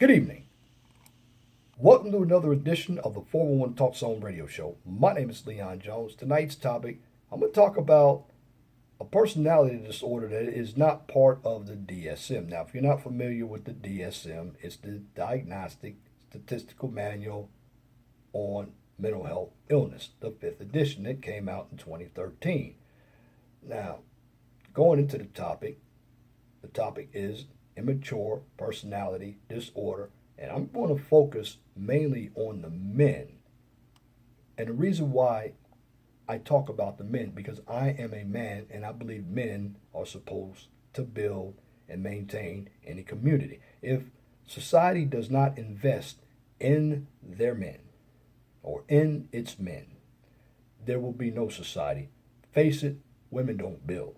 Good evening. Welcome to another edition of the 411 Talk Zone radio show. My name is Leon Jones. Tonight's topic, I'm going to talk about a personality disorder that is not part of the DSM. Now, if you're not familiar with the DSM, it's the Diagnostic Statistical Manual on Mental Health Illness, the 5th edition that came out in 2013. Now, going into the topic is immature personality disorder, and I'm going to focus mainly on the men. And the reason why I talk about the men, because I am a man and I believe men are supposed to build and maintain any community. If society does not invest in their men or in its men, there will be no society. Face it, women don't build.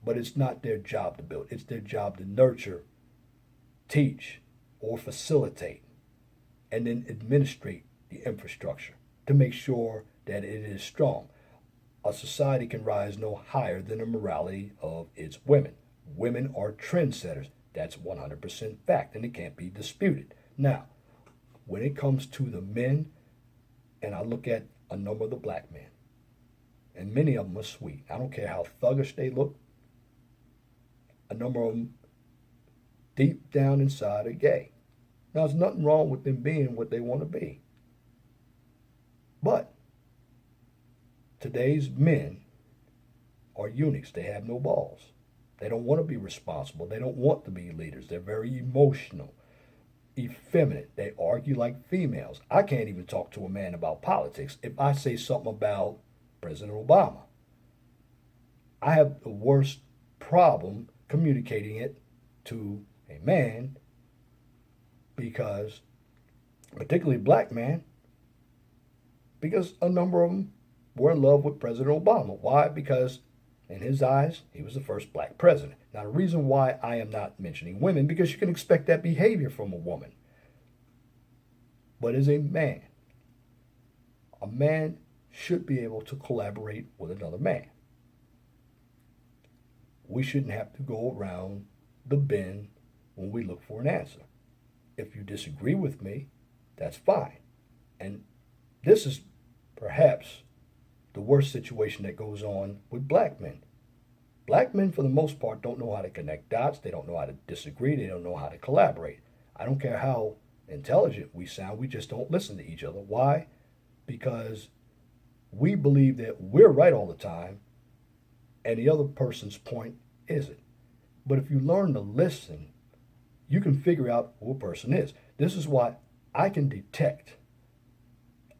But it's not their job to build. It's their job to nurture, teach, or facilitate, and then administrate the infrastructure to make sure that it is strong. A society can rise no higher than the morality of its women. Women are trendsetters. That's 100% fact, and it can't be disputed. Now, when it comes to the men, and I look at a number of the black men, and many of them are sweet. I don't care how thuggish they look. A number of them deep down inside are gay. Now, there's nothing wrong with them being what they want to be. But today's men are eunuchs. They have no balls. They don't want to be responsible. They don't want to be leaders. They're very emotional, effeminate. They argue like females. I can't even talk to a man about politics. If I say something about President Obama, I have the worst problem communicating it to a man, because, particularly black man, because a number of them were in love with President Obama. Why? Because in his eyes, he was the first black president. Now, the reason why I am not mentioning women, because you can expect that behavior from a woman. But as a man should be able to collaborate with another man. We shouldn't have to go around the bend when we look for an answer. If you disagree with me, that's fine. And this is perhaps the worst situation that goes on with black men. Black men, for the most part, don't know how to connect dots. They don't know how to disagree. They don't know how to collaborate. I don't care how intelligent we sound. We just don't listen to each other. Why? Because we believe that we're right all the time, and the other person's point isn't. But if you learn to listen, you can figure out who a person is. This is why I can detect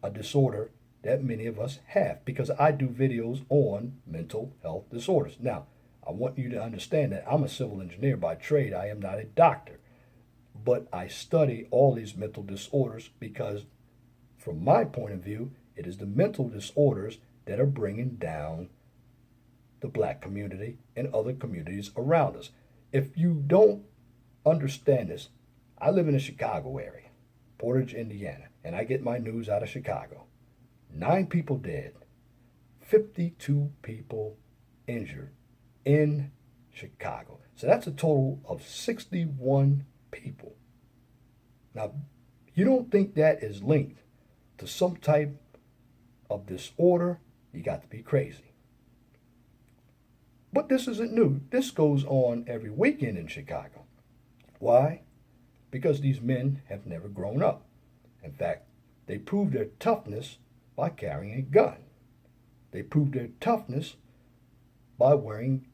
a disorder that many of us have, because I do videos on mental health disorders. Now, I want you to understand that I'm a civil engineer by trade. I am not a doctor. But I study all these mental disorders because, from my point of view, it is the mental disorders that are bringing down the black community and other communities around us. If you don't understand this, I live in the Chicago area, Portage, Indiana, and I get my news out of Chicago. 9 people dead, 52 people injured in Chicago. So that's a total of 61 people. Now, you don't think that is linked to some type of disorder? You got to be crazy. But this isn't new. This goes on every weekend in Chicago. Why? Because these men have never grown up. In fact, they prove their toughness by carrying a gun. They prove their toughness by wearing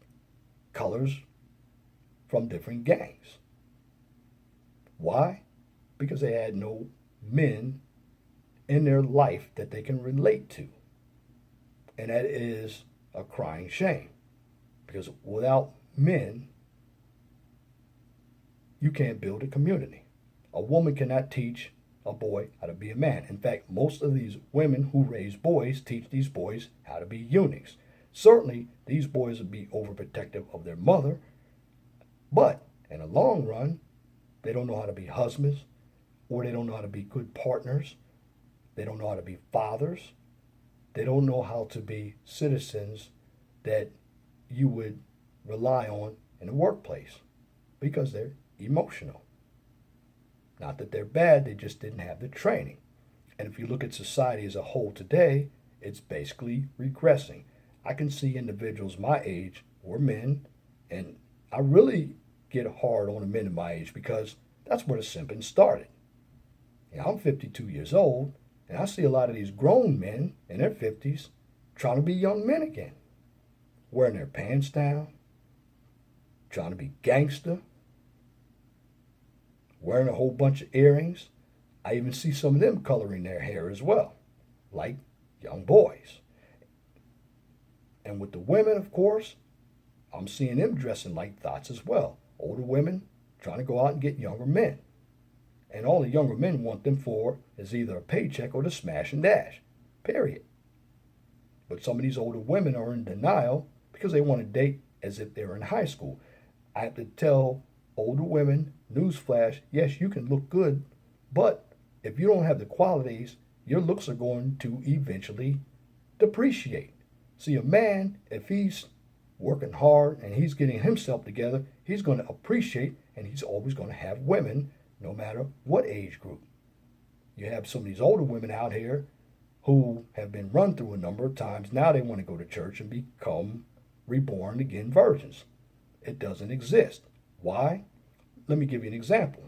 colors from different gangs. Why? Because they had no men in their life that they can relate to. And that is a crying shame. Because without men, you can't build a community. A woman cannot teach a boy how to be a man. In fact, most of these women who raise boys teach these boys how to be eunuchs. Certainly, these boys would be overprotective of their mother, but in the long run, they don't know how to be husbands, or they don't know how to be good partners. They don't know how to be fathers. They don't know how to be citizens that you would rely on in the workplace because they're emotional. Not that they're bad, they just didn't have the training. And if you look at society as a whole today, it's basically regressing. I can see individuals my age or men, and I really get hard on the men of my age because that's where the simping started. I'm 52 years old, and I see a lot of these grown men in their 50s trying to be young men again, wearing their pants down, trying to be gangster, wearing a whole bunch of earrings. I even see some of them coloring their hair as well, like young boys. And with the women, of course, I'm seeing them dressing like thoughts as well. Older women trying to go out and get younger men. And all the younger men want them for is either a paycheck or to smash and dash, period. But some of these older women are in denial because they want to date as if they were in high school. I have to tell older women, newsflash, yes, you can look good, but if you don't have the qualities, your looks are going to eventually depreciate. See, a man, if he's working hard and he's getting himself together, he's going to appreciate, and he's always going to have women no matter what age group. You have some of these older women out here who have been run through a number of times. Now they want to go to church and become reborn again virgins. It doesn't exist. Why? Let me give you an example.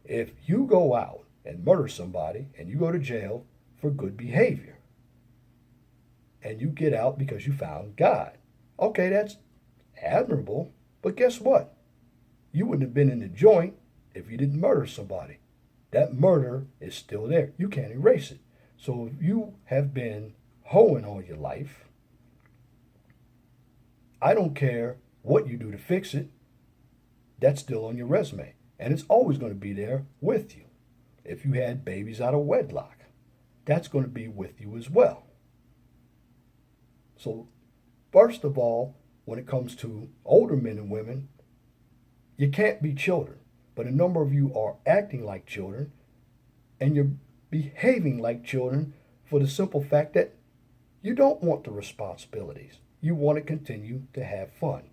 If you go out and murder somebody and you go to jail for good behavior and you get out because you found God, okay, that's admirable, but guess what? You wouldn't have been in the joint if you didn't murder somebody. That murder is still there. You can't erase it. So if you have been hoeing all your life, I don't care what you do to fix it, that's still on your resume. And it's always going to be there with you. If you had babies out of wedlock, that's going to be with you as well. So first of all, when it comes to older men and women, you can't be children. But a number of you are acting like children, and you're behaving like children for the simple fact that you don't want the responsibilities. You want to continue to have fun.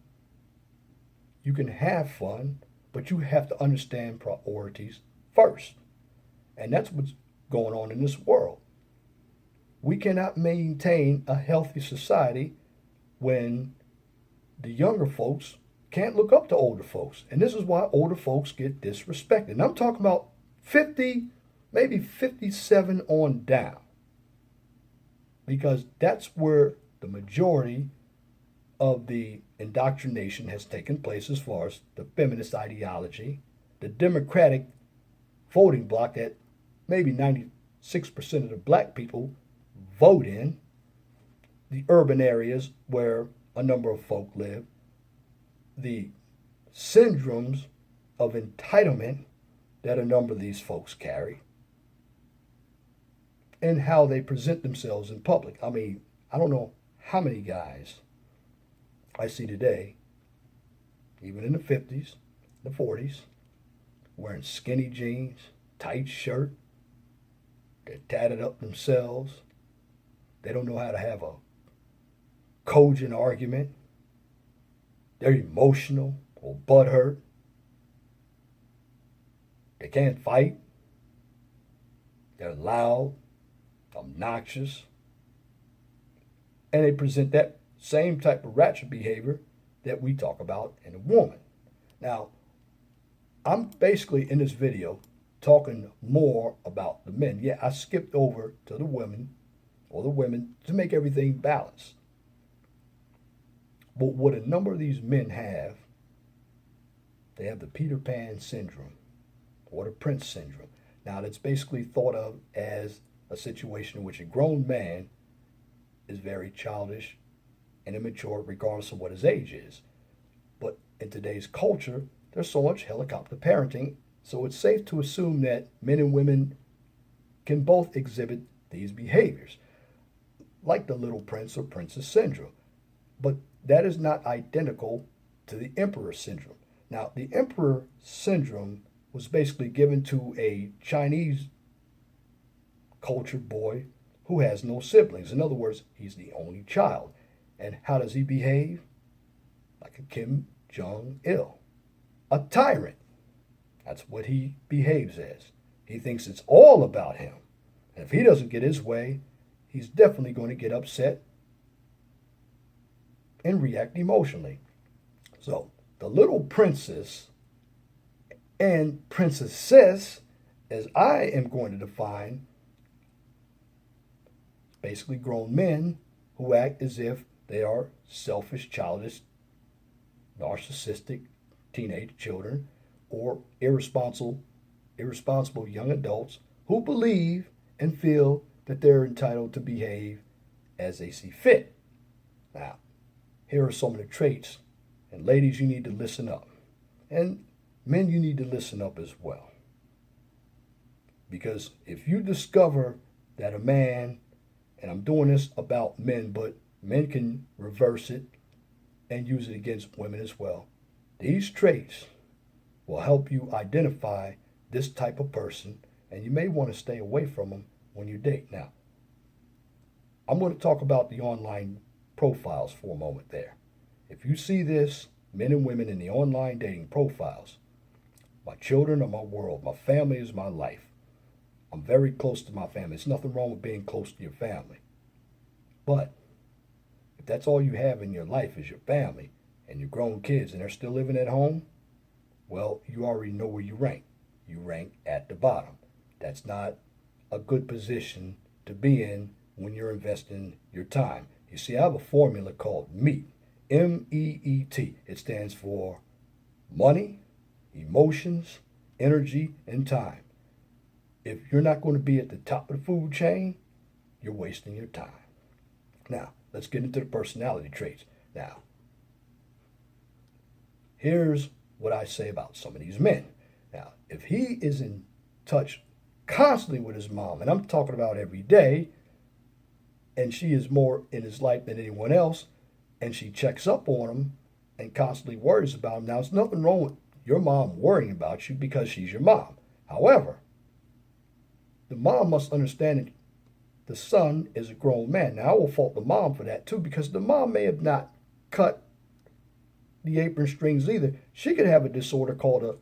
You can have fun, but you have to understand priorities first. And that's what's going on in this world. We cannot maintain a healthy society when the younger folks can't look up to older folks. And this is why older folks get disrespected. And I'm talking about 50, maybe 57 on down. Because that's where the majority of the indoctrination has taken place as far as the feminist ideology, the Democratic voting bloc that maybe 96% of the black people vote in, the urban areas where a number of folk live, the syndromes of entitlement that a number of these folks carry, and how they present themselves in public. I mean, I don't know how many guys I see today, even in the 50s, the 40s, wearing skinny jeans, tight shirt. They're tatted up themselves. They don't know how to have a cogent argument. They're emotional or butthurt. They can't fight. They're loud, obnoxious. And they present that same type of ratchet behavior that we talk about in a woman. Now, I'm basically in this video talking more about the men. Yeah, I skipped over to the women to make everything balanced. But what a number of these men have, they have the Peter Pan syndrome or the Prince syndrome. Now, that's basically thought of as a situation in which a grown man is very childish and immature regardless of what his age is. But in today's culture, there's so much helicopter parenting, so it's safe to assume that men and women can both exhibit these behaviors, like the Little Prince or Princess syndrome. But that is not identical to the Emperor syndrome. Now, the Emperor syndrome was basically given to a Chinese cultured boy who has no siblings. In other words, he's the only child. And how does he behave? Like a Kim Jong-il, a tyrant. That's what he behaves as. He thinks it's all about him. And if he doesn't get his way, he's definitely going to get upset and react emotionally. So, the little princess and princesses, as I am going to define, basically grown men who act as if they are selfish, childish, narcissistic teenage children or irresponsible young adults who believe and feel that they're entitled to behave as they see fit. Now, here are some of the traits. And ladies, you need to listen up. And men, you need to listen up as well. Because if you discover that a man, and I'm doing this about men, but men can reverse it and use it against women as well. These traits will help you identify this type of person, and you may want to stay away from them when you date. Now, I'm going to talk about the online profiles for a moment there. If you see this, men and women in the online dating profiles, my children are my world, my family is my life. I'm very close to my family. There's nothing wrong with being close to your family. But if that's all you have in your life is your family and your grown kids and they're still living at home, well, you already know where you rank. You rank at the bottom. That's not a good position to be in when you're investing your time. You see, I have a formula called MEET, M-E-E-T. It stands for money, emotions, energy, and time. If you're not going to be at the top of the food chain, you're wasting your time. Now, let's get into the personality traits. Now, here's what I say about some of these men. Now, if he is in touch constantly with his mom, and I'm talking about every day, and she is more in his life than anyone else, and she checks up on him and constantly worries about him. Now, there's nothing wrong with your mom worrying about you because she's your mom. However, the mom must understand that the son is a grown man. Now, I will fault the mom for that too, because the mom may have not cut the apron strings either. She could have a disorder called a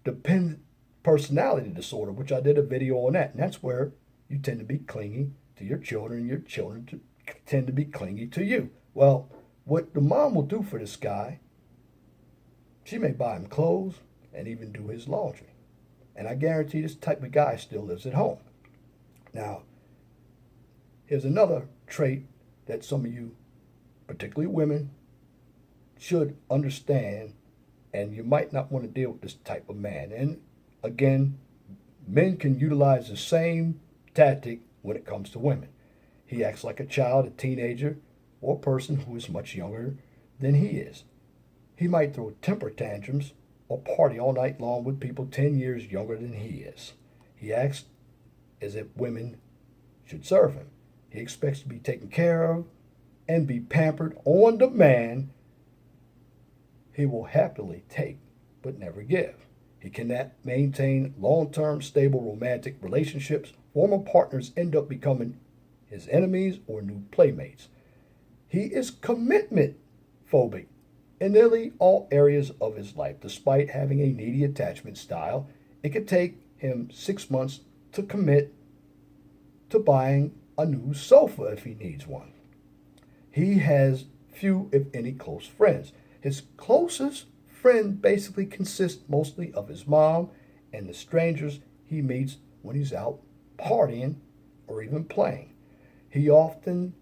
dependent personality disorder, which I did a video on that. And that's where you tend to be clingy to your children, and your children tend to be clingy to you. Well, what the mom will do for this guy, she may buy him clothes and even do his laundry. And I guarantee this type of guy still lives at home. Now, here's another trait that some of you, particularly women, should understand, and you might not want to deal with this type of man. And again, men can utilize the same tactic when it comes to women. He acts like a child, a teenager, or a person who is much younger than he is. He might throw temper tantrums or party all night long with people 10 years younger than he is. He acts as if women should serve him. He expects to be taken care of and be pampered on demand. He will happily take but never give. He cannot maintain long-term, stable romantic relationships. Former partners end up becoming his enemies or new playmates. He is commitment phobic in nearly all areas of his life. Despite having a needy attachment style, it could take him 6 months to commit to buying a new sofa if he needs one. He has few, if any, close friends. His closest friend basically consists mostly of his mom and the strangers he meets when he's out partying or even playing. He often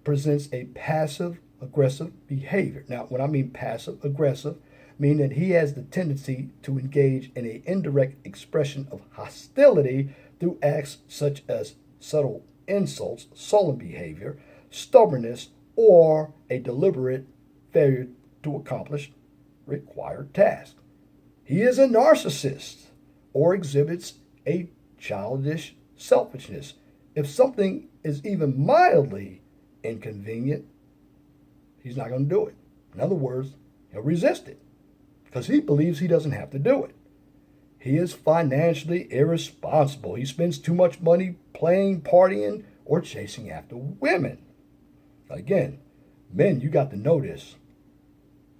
presents a passive-aggressive behavior. Now, when I mean passive-aggressive, I mean that he has the tendency to engage in an indirect expression of hostility through acts such as subtle insults, sullen behavior, stubbornness, or a deliberate failure to accomplish required tasks. He is a narcissist or exhibits a childish selfishness. If something is even mildly inconvenient, he's not going to do it. In other words, he'll resist it because he believes he doesn't have to do it. He is financially irresponsible. He spends too much money playing, partying, or chasing after women. Again, men, you got to know this.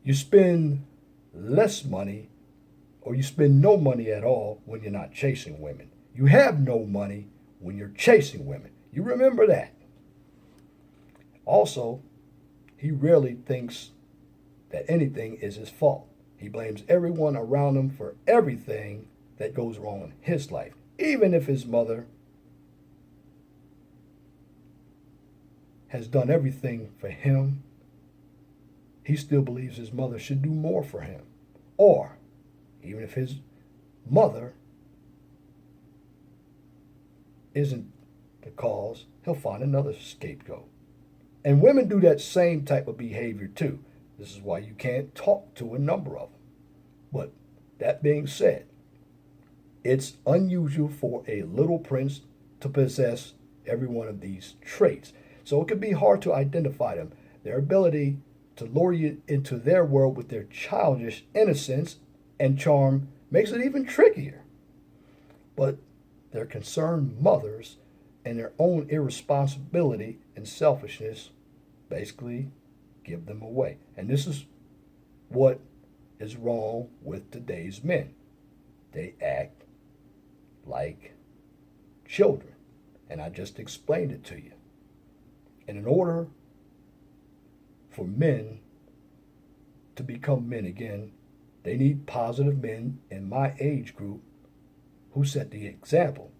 You spend less money or you spend no money at all when you're not chasing women. You have no money when you're chasing women. You remember that. Also, he rarely thinks that anything is his fault. He blames everyone around him for everything that goes wrong in his life. Even if his mother has done everything for him, he still believes his mother should do more for him. Or, even if his mother isn't the cause, he'll find another scapegoat. And women do that same type of behavior too. This is why you can't talk to a number of them. But that being said, it's unusual for a little prince to possess every one of these traits. So it can be hard to identify them. Their ability to lure you into their world with their childish innocence and charm makes it even trickier. But their concerned mothers and their own irresponsibility and selfishness basically give them away. And this is what is wrong with today's men. They act like children. And I just explained it to you. And in order for men to become men again, they need positive men in my age group who set the example.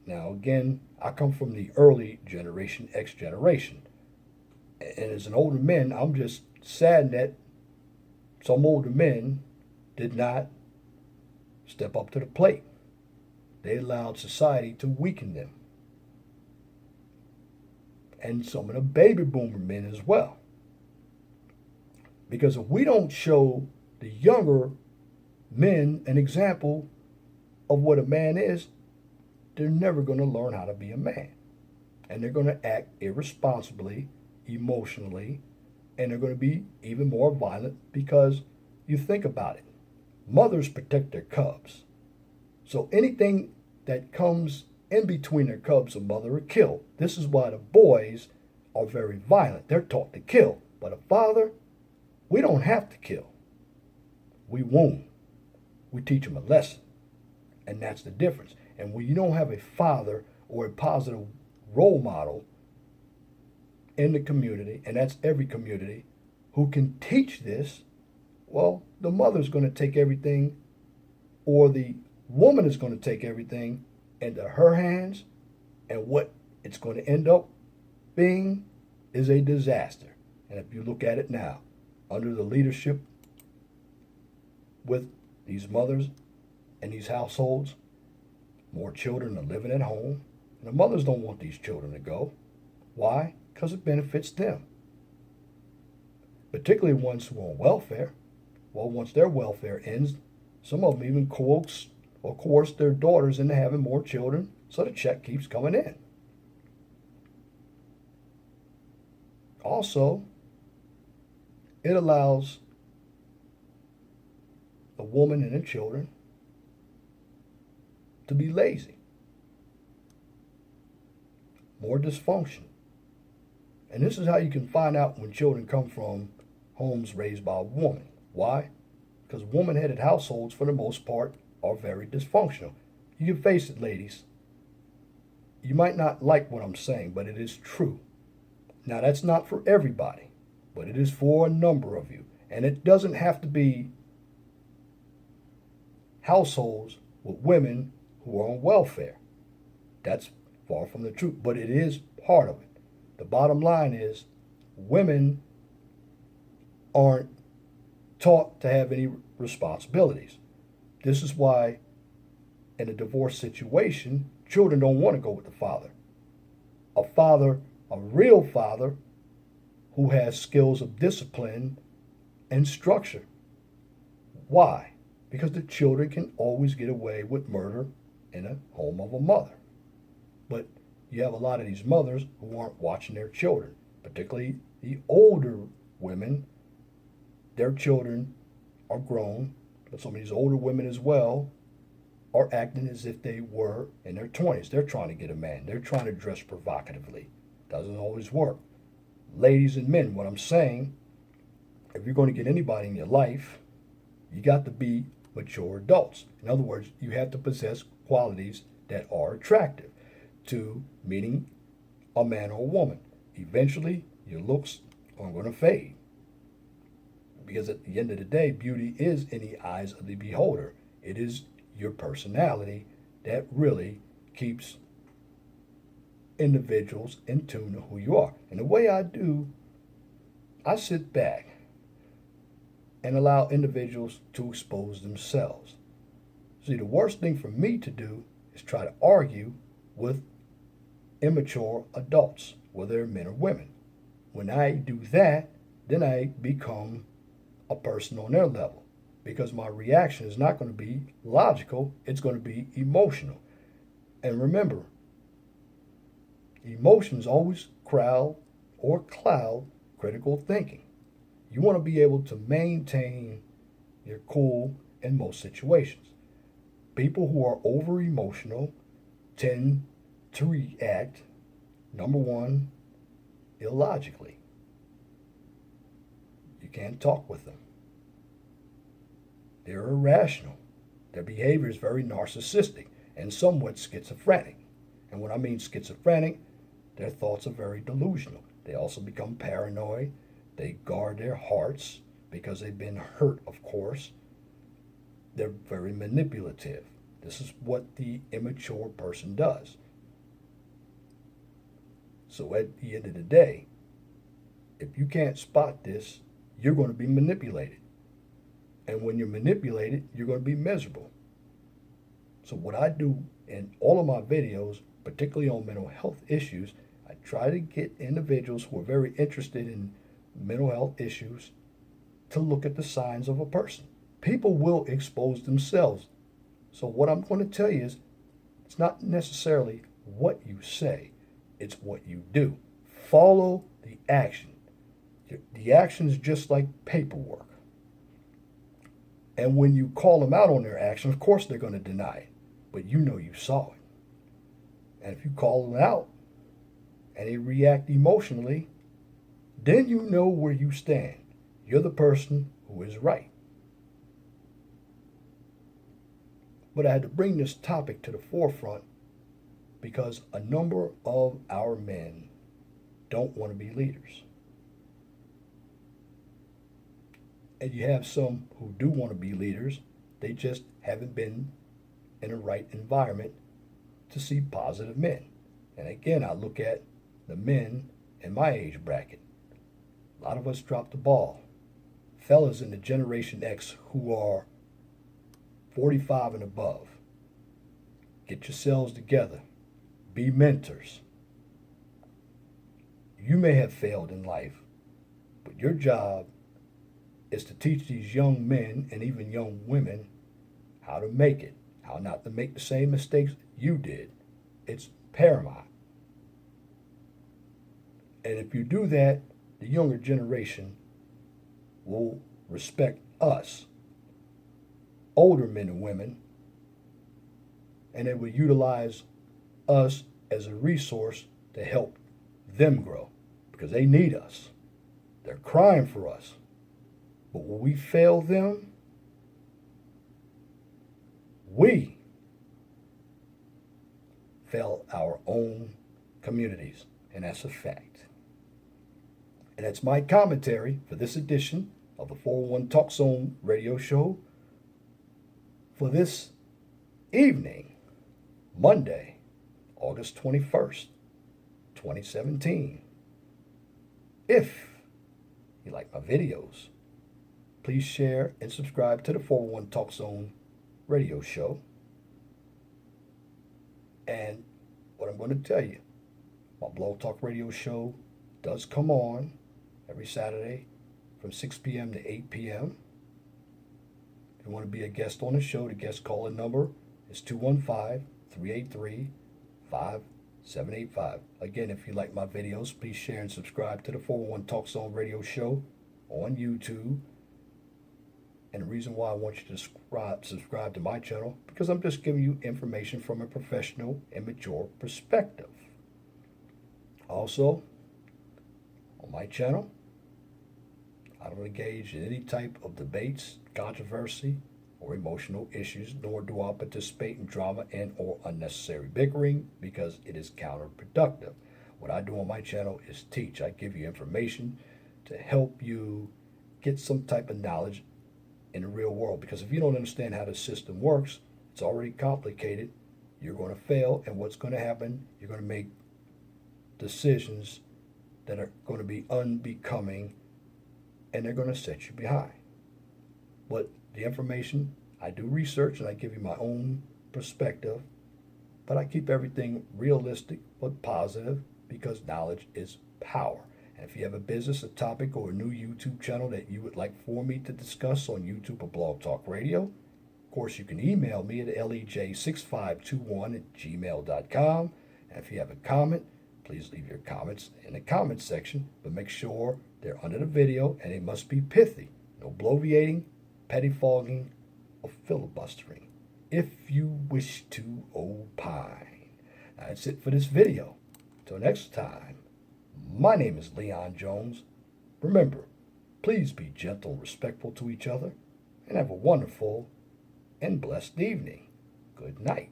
Now, again, I come from the early generation, X generation. And as an older man, I'm just saddened that some older men did not step up to the plate. They allowed society to weaken them. And some of the baby boomer men as well. Because if we don't show the younger men an example of what a man is, they're never going to learn how to be a man. And they're going to act irresponsibly, emotionally, and they're going to be even more violent because you think about it. Mothers protect their cubs. So anything that comes in between their cubs and mother are killed. This is why the boys are very violent. They're taught to kill. But a father, we don't have to kill. We wound. We teach them a lesson. And that's the difference. And when you don't have a father or a positive role model in the community, and that's every community, who can teach this, well, the mother's going to take everything, or the woman is going to take everything into her hands, and what it's going to end up being is a disaster. And if you look at it now, under the leadership with these mothers and these households, more children are living at home, and the mothers don't want these children to go. Why? Because it benefits them. Particularly ones who are on welfare. Well, once their welfare ends, some of them even coerce their daughters into having more children, so the check keeps coming in. Also, it allows the woman and the children to be lazy. More dysfunction. And this is how you can find out when children come from homes raised by a woman. Why? Because woman-headed households, for the most part, are very dysfunctional. You can face it, ladies. You might not like what I'm saying, but it is true. Now, that's not for everybody, but it is for a number of you. And it doesn't have to be households with women who are on welfare. That's far from the truth, but it is part of it. The bottom line is women aren't taught to have any responsibilities. This is why in a divorce situation, children don't want to go with the father. A real father who has skills of discipline and structure. Why? Because the children can always get away with murder in a home of a mother. But you have a lot of these mothers who aren't watching their children, particularly the older women. Their children are grown, but some of these older women as well are acting as if they were in their 20s. They're trying to get a man. They're trying to dress provocatively. Doesn't always work. Ladies and men, what I'm saying, if you're going to get anybody in your life, You got to be mature adults. In other words, you have to possess qualities that are attractive to meeting a man or a woman. Eventually, your looks are going to fade. Because at the end of the day, beauty is in the eyes of the beholder. It is your personality that really keeps individuals in tune to who you are. And the way I do, I sit back and allow individuals to expose themselves. See, the worst thing for me to do is try to argue with immature adults, whether they're men or women. When I do that, then I become a person on their level, because my reaction is not going to be logical, it's going to be emotional. And remember, emotions always cloud critical thinking. You want to be able to maintain your cool in most situations. People who are over emotional tend to react, number one, illogically. You can't talk with them. They're irrational. Their behavior is very narcissistic and somewhat schizophrenic. And when I mean schizophrenic, their thoughts are very delusional. They also become paranoid. They guard their hearts because they've been hurt, of course. They're very manipulative. This is what the immature person does. So at the end of the day, if you can't spot this, you're going to be manipulated. And when you're manipulated, you're going to be miserable. So what I do in all of my videos, particularly on mental health issues, I try to get individuals who are very interested in mental health issues to look at the signs of a person. People will expose themselves. So what I'm going to tell you is, it's not necessarily what you say, it's what you do. Follow the action. The action is just like paperwork. And when you call them out on their action, of course they're going to deny it. But you know you saw it. And if you call them out and they react emotionally, then you know where you stand. You're the person who is right. But I had to bring this topic to the forefront because a number of our men don't want to be leaders. And you have some who do want to be leaders, they just haven't been in a right environment to see positive men. And again, I look at the men in my age bracket. A lot of us drop the ball. Fellas in the Generation X who are 45 and above, get yourselves together. Be mentors. You may have failed in life, but your job is to teach these young men and even young women how to make it, how not to make the same mistakes you did. It's paramount. And if you do that, the younger generation will respect us, older men and women, and they will utilize us as a resource to help them grow, because they need us. They're crying for us. But when we fail them, we fail our own communities, and that's a fact. And that's my commentary for this edition of the 401 Talk Zone radio show for this evening, Monday, August 21st, 2017. If you like my videos, please share and subscribe to the 401 Talk Zone radio show. And what I'm going to tell you, my Blog Talk radio show does come on every Saturday from 6 p.m. to 8 p.m. If you want to be a guest on the show, the guest call-in number is 215-383-5785. Again, if you like my videos, please share and subscribe to the 401 Talk Zone radio show on YouTube. And the reason why I want you to subscribe to my channel, because I'm just giving you information from a professional, immature perspective. Also, on my channel, I don't engage in any type of debates, controversy or emotional issues, nor do I participate in drama and or unnecessary bickering because it is counterproductive. What I do on my channel is teach. I give you information to help you get some type of knowledge in the real world, because if you don't understand how the system works, it's already complicated. You're going to fail, and what's going to happen, you're going to make decisions that are going to be unbecoming, and they're going to set you behind. But the information, I do research and I give you my own perspective, but I keep everything realistic but positive, because knowledge is power. And if you have a business, a topic, or a new YouTube channel that you would like for me to discuss on YouTube or Blog Talk Radio, of course, you can email me at lej6521@gmail.com. And if you have a comment, please leave your comments in the comment section, but make sure they're under the video and they must be pithy. No bloviating, pettifogging, or filibustering, if you wish to opine. Now, that's it for this video. Till next time, my name is Leon Jones. Remember, please be gentle and respectful to each other, and have a wonderful and blessed evening. Good night.